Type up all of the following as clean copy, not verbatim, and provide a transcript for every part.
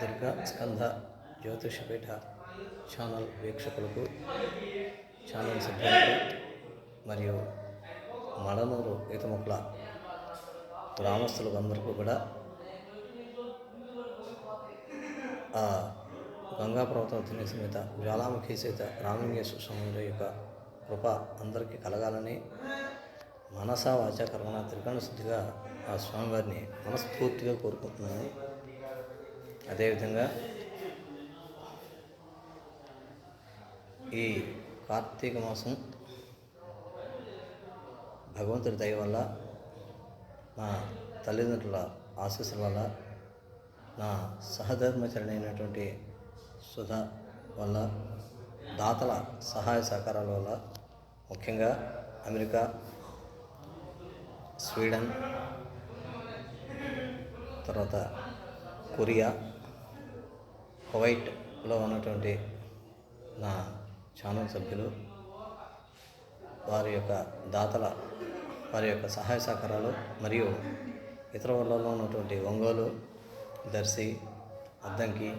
Durga Skanda జ్యోతిషపీఠ channel వీక్షకులకు, channel సభ్యులకు మరియు మడనూరు ఈతముక్కల గ్రామస్తులకు అందరికీ కూడా ఆ గంగా పర్వతవతిని సమేత జ్వాలాముఖి సహిత రామలింగేశ్వర స్వామి యొక్క కృప అందరికీ కలగాలని మనస వాచ కర్మణ త్రికరణ శుద్ధిగా ఆ స్వామివారిని మనస్ఫూర్తిగా కోరుకుంటున్నాను. అదేవిధంగా ఈ కార్తీక మాసం భగవంతుడి దయ వల్ల, నా తల్లిదండ్రుల ఆశీస్సుల వల్ల, నా సహధర్మచరణ అయినటువంటి సుధా వల్ల, దాతల సహాయ సహకారాల వల్ల, ముఖ్యంగా అమెరికా, స్వీడన్, తర్వాత కొరియా, కువైట్లో ఉన్నటువంటి నా ఛానల్ సభ్యులు, వారి యొక్క దాతల వారి యొక్క సహాయ సహకారాలు మరియు ఇతర ఊళ్ళలో ఉన్నటువంటి ఒంగోలు, దర్శి, అద్దంకి,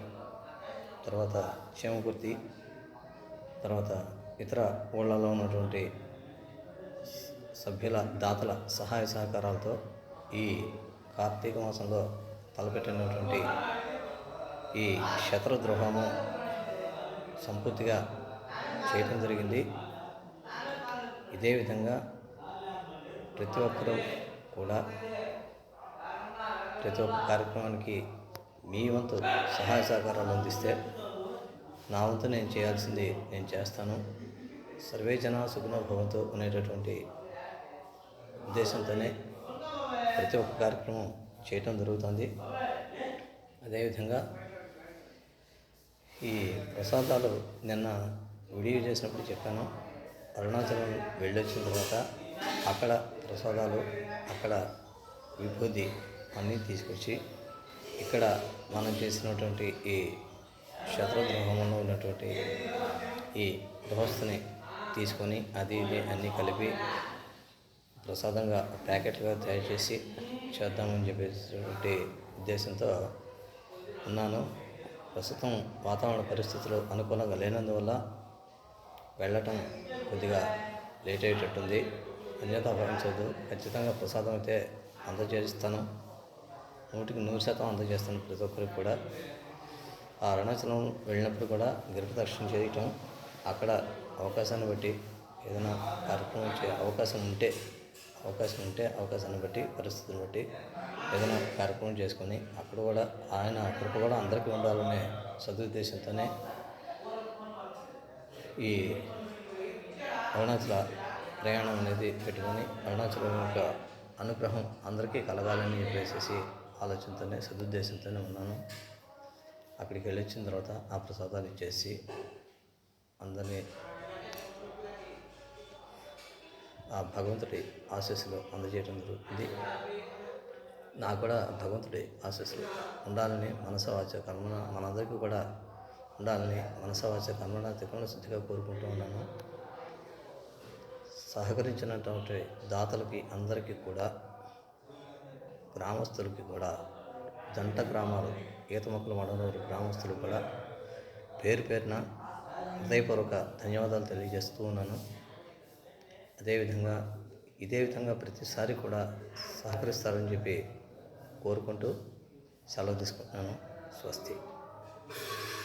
తర్వాత చేమకుర్తి, తర్వాత ఇతర ఊళ్ళలో ఉన్నటువంటి సభ్యుల దాతల సహాయ సహకారాలతో ఈ కార్తీక మాసంలో తలపెట్టినటువంటి ఈ శత్రుద్రోహము సంపూర్తిగా చేయటం జరిగింది. ఇదే విధంగా ప్రతి ఒక్కరూ కూడా ప్రతి ఒక్క కార్యక్రమానికి మీ వంతు సహాయ సహకారాలు అందిస్తే నా వంతు నేను చేయాల్సింది నేను చేస్తాను. సర్వే జనా సుఖినో భవంతు అనేటటువంటి ఉద్దేశంతోనే ప్రతి ఒక్క కార్యక్రమం చేయటం జరుగుతుంది. అదేవిధంగా ఈ ప్రసాదాలు నిన్న వీడియో చేసినప్పుడు చెప్పాను. అరుణాచలం వెళ్ళొచ్చిన తర్వాత అక్కడ ప్రసాదాలు, అక్కడ విభూతి అన్నీ తీసుకొచ్చి ఇక్కడ మనం చేసినటువంటి ఈ శత్రుద్రోహంలో ఉన్నటువంటి ఈ గృహస్థుని తీసుకొని అది ఇది అన్నీ కలిపి ప్రసాదంగా ప్యాకెట్లుగా తయారు చేసి చేద్దామని చెప్పేటువంటి ఉద్దేశంతో ఉన్నాను. ప్రస్తుతం వాతావరణ పరిస్థితులు అనుకూలంగా లేనందువల్ల వెళ్ళటం కొద్దిగా లేట్ అయ్యేటట్టుంది. అన్యతా భావించవద్దు. ఖచ్చితంగా ప్రసాదం అయితే అందజేస్తాను. 100% అందజేస్తాను ప్రతి ఒక్కరికి కూడా. ఆ అరుణాచలం వెళ్ళినప్పుడు కూడా గిరిప్రదక్షిణ చేయటం, అక్కడ అవకాశాన్ని బట్టి ఏదైనా కార్యక్రమం అవకాశం ఉంటే అవకాశాన్ని బట్టి, పరిస్థితులను బట్టి ఏదైనా కార్యక్రమం చేసుకొని అక్కడ కూడా ఆయన కృప కూడా అందరికీ ఉండాలనే సదుద్దేశంతోనే ఈ అరుణాచల ప్రయాణం అనేది పెట్టుకొని అరుణాచలం యొక్క అనుగ్రహం అందరికీ కలగాలని చెప్పేసి ఆలోచనతోనే సదుద్దేశంతోనే ఉన్నాను. అక్కడికి వెళ్ళొచ్చిన తర్వాత ఆ ప్రసాదాలు ఇచ్చేసి అందరినీ ఆ భగవంతుడి ఆశీస్సులు అందజేయడం జరుగుతుంది. నాకు కూడా భగవంతుడి ఆశీస్సులు ఉండాలని మనసవాచ కర్మణ మనందరికీ కూడా ఉండాలని మనసవాచ కర్మణ త్రికరణ శుద్ధిగా కోరుకుంటూ ఉన్నాను. సహకరించినటువంటి దాతలకి అందరికీ కూడా, గ్రామస్తులకి కూడా, జంట గ్రామాలు ఈతముక్కల మడనూరు గ్రామస్తులు కూడా పేరు పేరున హృదయపూర్వక ధన్యవాదాలు తెలియజేస్తూ ఉన్నాను. అదేవిధంగా ఇదే విధంగా ప్రతిసారి కూడా సహకరిస్తారని చెప్పి కోరుకుంటూ సెలవు తీసుకుంటున్నాను. స్వస్తి.